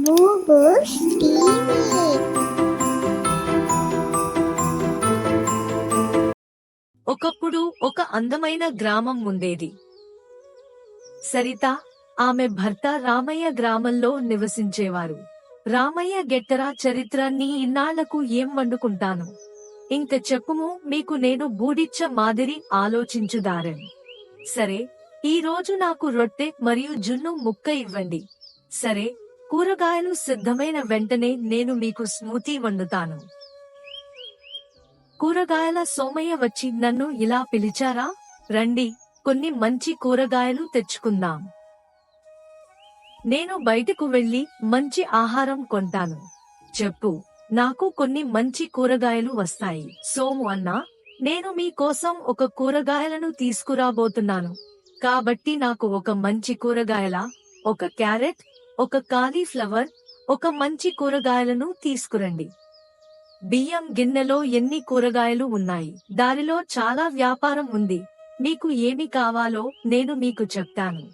బూబూస్ TV. ఒకప్పుడు ఒక అందమైన గ్రామం ఉండేది. సరిత, ఆమె భర్త రామయ్య గ్రామంలో నివసించేవారు. రామయ్య గెట్టరా చరిత్ర నీ ఇన్నాళ్లకు ఏం వండుకుంటాను. ఇంక చెప్పుము మీకు నేను బూడిచ్చ మాదిరి ఆలోచించుదారని. సరే, ఈ రోజు నాకు రొట్టె మరియు జున్ను ముక్క ఇవ్వండి. సరే, కూరగాయలు సిద్ధమైన వెంటనే నేను మీకు స్మూతీ వండుతాను. కూరగాయల సోమయ్య వచ్చి నన్ను ఇలా పిలిచారా? రండి, కొన్ని మంచి కూరగాయలు తెచ్చుకుందాం. నేను బయటకు వెళ్లి మంచి ఆహారం కొంటాను. చెప్పు, నాకు కొన్ని మంచి కూరగాయలు వస్తాయి. సోము అన్నా, నేను మీ కోసం ఒక కూరగాయలను తీసుకురాబోతున్నాను. కాబట్టి నాకు ఒక మంచి కూరగాయల, ఒక క్యారెట్, ఒక కాలీఫ్లవర్, ఒక మంచి కూరగాయలను తీసుకురండి. బియ్యం గిన్నెలో ఎన్ని కూరగాయలు ఉన్నాయి. దారిలో చాలా వ్యాపారం ఉంది. మీకు ఏమి కావాలో నేను మీకు చెప్తాను.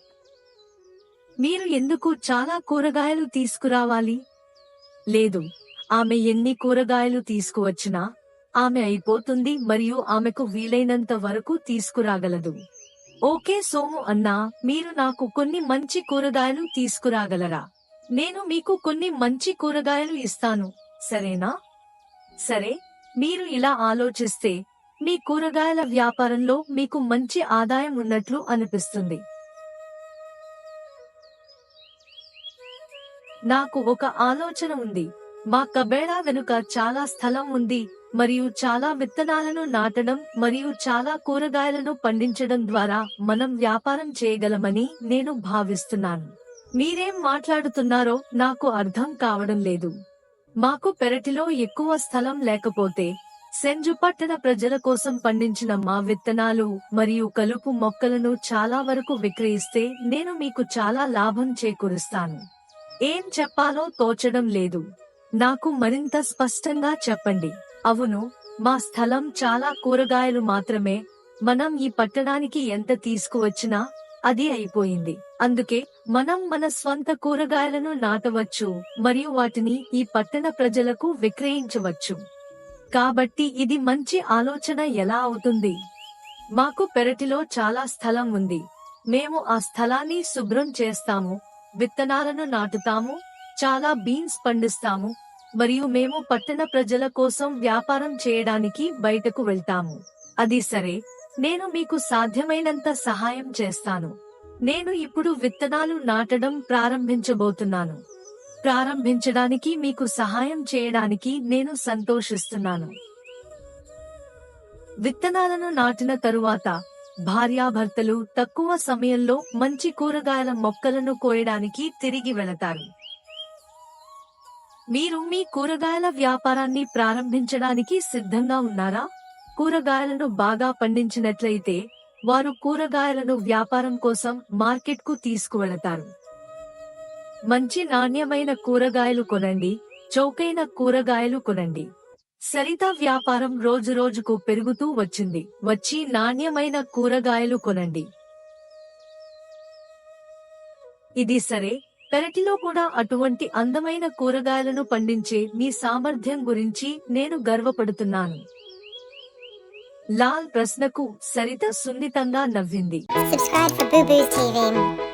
మీరు ఎందుకు చాలా కూరగాయలు తీసుకురావాలి? లేదు, ఆమె ఎన్ని కూరగాయలు తీసుకువచ్చినా ఆమె అయిపోతుంది మరియు ఆమెకు వీలైనంత వరకు తీసుకురాగలదు. ఓకే సోము అన్నా, మీరు నాకు కొన్ని మంచి కూరగాయలు తీసుకురాగలరా? నేను మీకు కొన్ని మంచి కూరగాయలు ఇస్తాను, సరేనా? సరే, మీరు ఇలా ఆలోచిస్తే మీ కూరగాయల వ్యాపారంలో మీకు మంచి ఆదాయం ఉన్నట్లు అనిపిస్తుంది. నాకు ఒక ఆలోచన ఉంది. మా కబేళా వెనుక చాలా స్థలం ఉంది మరియు చాలా విత్తనాలను నాటడం మరియు చాలా కూరగాయలను పండించడం ద్వారా మనం వ్యాపారం చేయగలమని నేను భావిస్తున్నాను. మీరేం మాట్లాడుతున్నారో నాకు అర్థం కావడం లేదు. మాకు పెరటిలో ఎక్కువ స్థలం లేకపోతే సెంజు పట్టణ ప్రజల కోసం పండించిన మా విత్తనాలు మరియు కలుపు మొక్కలను చాలా వరకు విక్రయిస్తే నేను మీకు చాలా లాభం చేకూరుస్తాను. ఏం చెప్పాలో తోచడం లేదు. నాకు మరింత స్పష్టంగా చెప్పండి. అవును, మా స్థలం చాలా కూరగాయలు మాత్రమే. మనం ఈ పట్టణానికి ఎంత తీసుకువచ్చినా అది అయిపోయింది. అందుకే మనం మన స్వంత కూరగాయలను నాటవచ్చు మరియు వాటిని ఈ పట్టణ ప్రజలకు విక్రయించవచ్చు. కాబట్టి ఇది మంచి ఆలోచన ఎలా అవుతుంది? మాకు పెరటిలో చాలా స్థలం ఉంది. మేము ఆ స్థలాన్ని శుభ్రం చేస్తాము, విత్తనాలను నాటుతాము, చాలా బీన్స్ పండిస్తాము మరియు మేము పట్టణ ప్రజల కోసం వ్యాపారం చేయడానికి బయటకు వెళ్తాము. అది సరే, నేను మీకు సాధ్యమైనంత సహాయం చేస్తాను. నేను ఇప్పుడు విత్తనాలు నాటడం ప్రారంభించబోతున్నాను. ప్రారంభించడానికి మీకు సహాయం చేయడానికి నేను సంతోషిస్తున్నాను. విత్తనాలను నాటిన తరువాత భార్యాభర్తలు తక్కువ సమయంలో మంచి కూరగాయల మొక్కలను కోయడానికి తిరిగి వెళతారు. మీరు మీ కూరగాయల వ్యాపారాన్ని ప్రారంభించడానికి సిద్ధంగా ఉన్నారా? కూరగాయలను బాగా పండించినట్లయితే వారు కూరగాయలను వ్యాపారం కోసం మార్కెట్కు తీసుకువెళతారు. మంచి నాణ్యమైన కూరగాయలు కొనండి, చౌకైన కూరగాయలు కొనండి. సరిత వ్యాపారం రోజురోజుకు పెరుగుతూ వచ్చింది. వచ్చి నాణ్యమైన కూరగాయలు కొనండి. ఇది సరే, పెరటిలో కూడా అటువంటి అందమైన కూరగాయలను పండించే మీ సామర్థ్యం గురించి నేను గర్వపడుతున్నాను. లాల్ ప్రశ్నకు సరిత సున్నితంగా నవ్వింది. Subscribe for Boo Boo's TV.